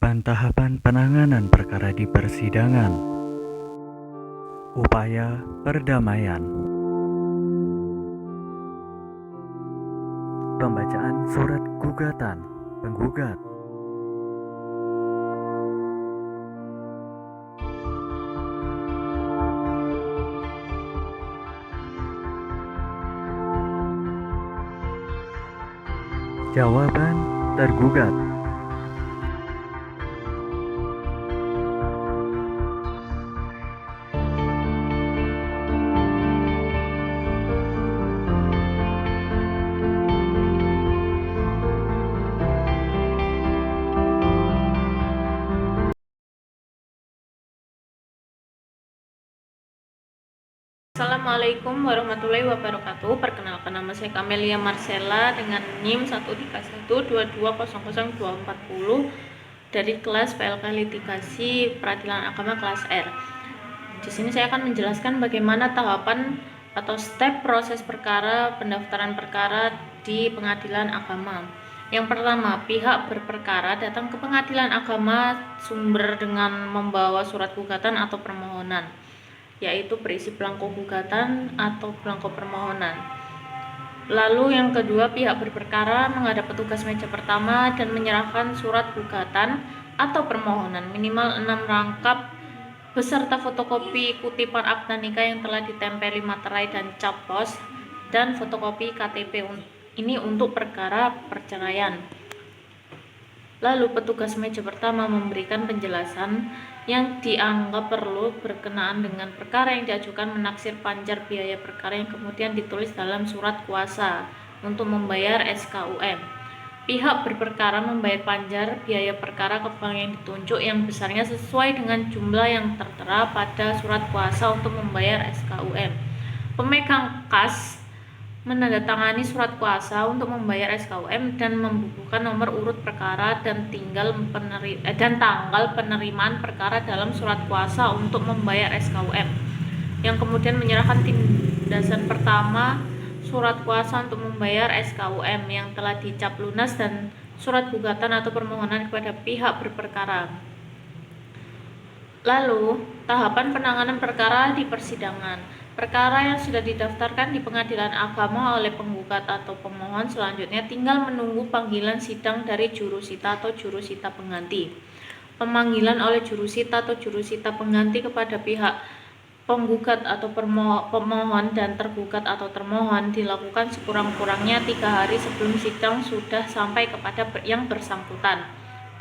Tahapan penanganan perkara di persidangan. Upaya perdamaian. Pembacaan surat gugatan penggugat. Jawaban tergugat. Assalamualaikum warahmatullahi wabarakatuh. Perkenalkan, nama saya Camelia Marcella dengan NIM 13122000240 dari kelas PLK Litigasi Peradilan Agama kelas R. Di sini saya akan menjelaskan bagaimana tahapan atau step proses perkara pendaftaran perkara di pengadilan agama. Yang pertama, pihak berperkara datang ke pengadilan agama sumber dengan membawa surat gugatan atau permohonan, yaitu berisi belangko gugatan atau belangko permohonan. Lalu yang kedua, pihak berperkara menghadap petugas meja pertama dan menyerahkan surat gugatan atau permohonan minimal 6 rangkap beserta fotokopi kutipan akta nikah yang telah ditempeli materai dan cap pos dan fotokopi KTP ini untuk perkara perceraian. Lalu petugas meja pertama memberikan penjelasan yang dianggap perlu berkenaan dengan perkara yang diajukan, menaksir panjar biaya perkara yang kemudian ditulis dalam surat kuasa untuk membayar SKUM. Pihak berperkara membayar panjar biaya perkara ke bank yang ditunjuk yang besarnya sesuai dengan jumlah yang tertera pada surat kuasa untuk membayar SKUM. Pemegang kas menandatangani surat kuasa untuk membayar SKUM dan membubuhkan nomor urut perkara dan tanggal penerimaan perkara dalam surat kuasa untuk membayar SKUM, yang kemudian menyerahkan tindasan pertama surat kuasa untuk membayar SKUM yang telah dicap lunas dan surat gugatan atau permohonan kepada pihak berperkara. Lalu, tahapan penanganan perkara di persidangan. Perkara yang sudah didaftarkan di pengadilan agama oleh penggugat atau pemohon selanjutnya tinggal menunggu panggilan sidang dari jurusita atau jurusita pengganti. Pemanggilan oleh jurusita atau jurusita pengganti kepada pihak penggugat atau pemohon dan tergugat atau termohon dilakukan sekurang-kurangnya 3 hari sebelum sidang sudah sampai kepada yang bersangkutan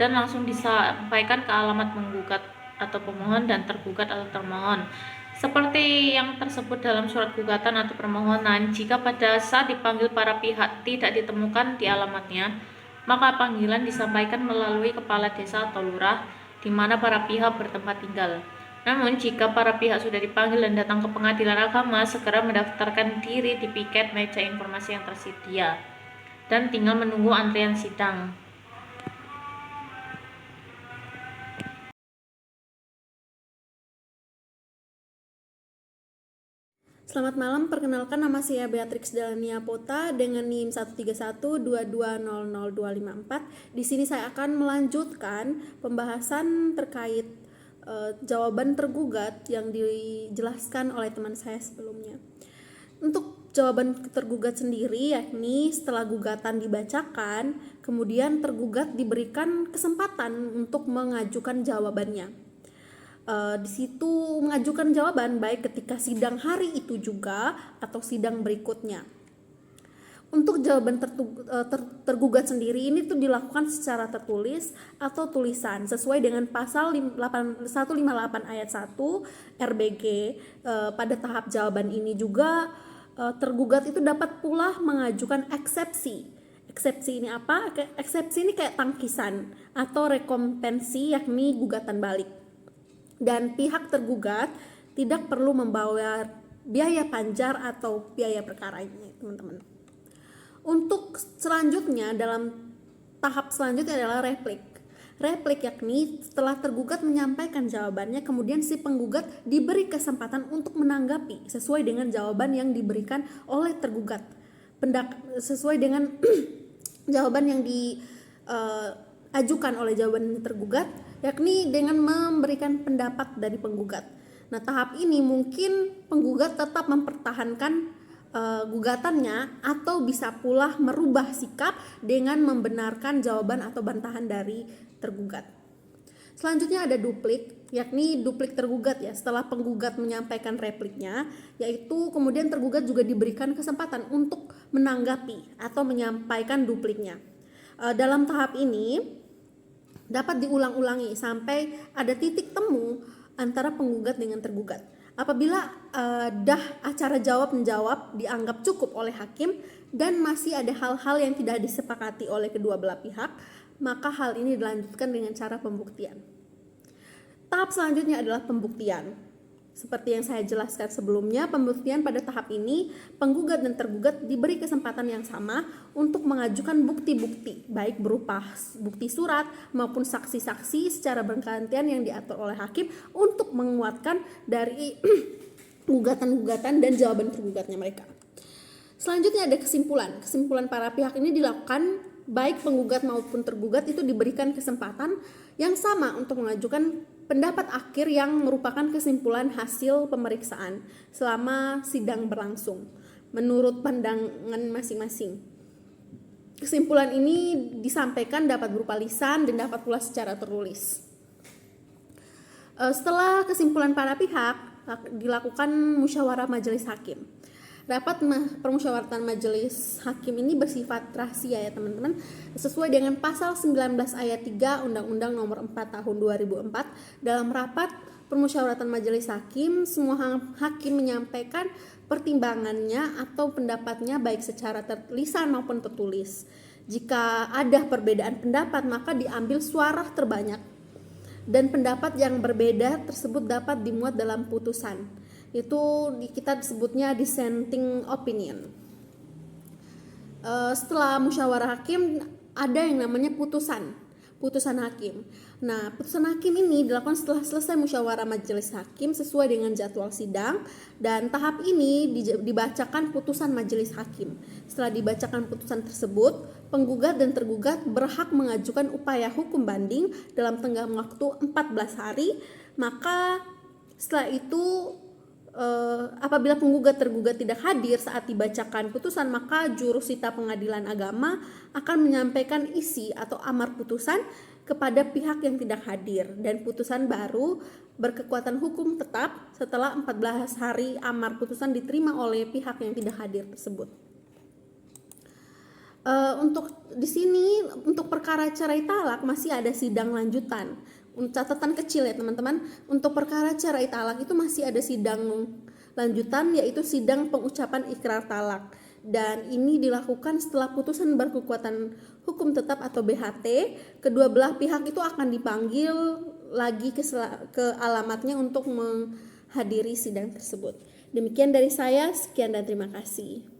dan langsung disampaikan ke alamat penggugat atau pemohon dan tergugat atau termohon seperti yang tersebut dalam surat gugatan atau permohonan. Jika pada saat dipanggil para pihak tidak ditemukan di alamatnya, maka panggilan disampaikan melalui kepala desa atau lurah di mana para pihak bertempat tinggal. Namun jika para pihak sudah dipanggil dan datang ke pengadilan agama, segera mendaftarkan diri di piket meja informasi yang tersedia dan tinggal menunggu antrian sidang. Selamat malam, perkenalkan nama saya Beatrix Delania Pota dengan NIM 13122000254. Di sini saya akan melanjutkan pembahasan terkait jawaban tergugat yang dijelaskan oleh teman saya sebelumnya. Untuk jawaban tergugat sendiri, yakni setelah gugatan dibacakan, kemudian tergugat diberikan kesempatan untuk mengajukan jawabannya. Di situ mengajukan jawaban baik ketika sidang hari itu juga atau sidang berikutnya. Untuk jawaban tergugat sendiri ini tuh dilakukan secara tertulis atau tulisan sesuai dengan pasal 158 ayat 1 RBG. Pada tahap jawaban ini juga tergugat itu dapat pula mengajukan eksepsi. Eksepsi ini apa? Eksepsi ini kayak tangkisan atau rekompensi, yakni gugatan balik. Dan pihak tergugat tidak perlu membayar biaya panjar atau biaya perkara ini, teman-teman. Untuk selanjutnya, dalam tahap selanjutnya adalah replik. Replik yakni setelah tergugat menyampaikan jawabannya, kemudian si penggugat diberi kesempatan untuk menanggapi sesuai dengan jawaban yang diberikan oleh tergugat, sesuai dengan jawaban yang diajukan oleh jawaban tergugat, yakni dengan memberikan pendapat dari penggugat. Nah, tahap ini mungkin penggugat tetap mempertahankan gugatannya atau bisa pula merubah sikap dengan membenarkan jawaban atau bantahan dari tergugat. Selanjutnya ada duplik, yakni duplik tergugat ya. Setelah penggugat menyampaikan repliknya, yaitu kemudian tergugat juga diberikan kesempatan untuk menanggapi atau menyampaikan dupliknya. Dalam tahap ini dapat diulang-ulangi sampai ada titik temu antara penggugat dengan tergugat. Apabila acara jawab menjawab dianggap cukup oleh hakim dan masih ada hal-hal yang tidak disepakati oleh kedua belah pihak, maka hal ini dilanjutkan dengan cara pembuktian. Tahap selanjutnya adalah pembuktian. Seperti yang saya jelaskan sebelumnya, pembuktian pada tahap ini penggugat dan tergugat diberi kesempatan yang sama untuk mengajukan bukti-bukti, baik berupa bukti surat maupun saksi-saksi secara bergantian yang diatur oleh hakim untuk menguatkan dari gugatan-gugatan dan jawaban tergugatnya mereka. Selanjutnya ada kesimpulan. Kesimpulan para pihak ini dilakukan baik penggugat maupun tergugat itu diberikan kesempatan yang sama untuk mengajukan pendapat akhir yang merupakan kesimpulan hasil pemeriksaan selama sidang berlangsung menurut pandangan masing-masing. Kesimpulan ini disampaikan dapat berupa lisan dan dapat pula secara tertulis. Setelah kesimpulan para pihak, dilakukan musyawarah majelis hakim. Rapat permusyawaratan majelis hakim ini bersifat rahasia ya teman-teman, sesuai dengan pasal 19 ayat 3 Undang-Undang Nomor 4 Tahun 2004. Dalam rapat permusyawaratan majelis hakim, semua hakim menyampaikan pertimbangannya atau pendapatnya baik secara terlisan maupun tertulis. Jika ada perbedaan pendapat, maka diambil suara terbanyak dan pendapat yang berbeda tersebut dapat dimuat dalam putusan. Itu kita sebutnya dissenting opinion. Setelah musyawarah hakim ada yang namanya putusan hakim. Nah, putusan hakim ini dilakukan setelah selesai musyawarah majelis hakim sesuai dengan jadwal sidang, dan tahap ini dibacakan putusan majelis hakim. Setelah dibacakan putusan tersebut, penggugat dan tergugat berhak mengajukan upaya hukum banding dalam tenggang waktu 14 hari. Maka setelah itu apabila penggugat tergugat tidak hadir saat dibacakan putusan, maka jurusita pengadilan agama akan menyampaikan isi atau amar putusan kepada pihak yang tidak hadir, dan putusan baru berkekuatan hukum tetap setelah 14 hari amar putusan diterima oleh pihak yang tidak hadir tersebut. Untuk di sini untuk perkara cerai talak masih ada sidang lanjutan. Catatan kecil ya teman-teman, untuk perkara cerai talak itu masih ada sidang lanjutan, yaitu sidang pengucapan ikrar talak, dan ini dilakukan setelah putusan berkekuatan hukum tetap atau BHT. Kedua belah pihak itu akan dipanggil lagi ke alamatnya untuk menghadiri sidang tersebut. Demikian dari saya, sekian dan terima kasih.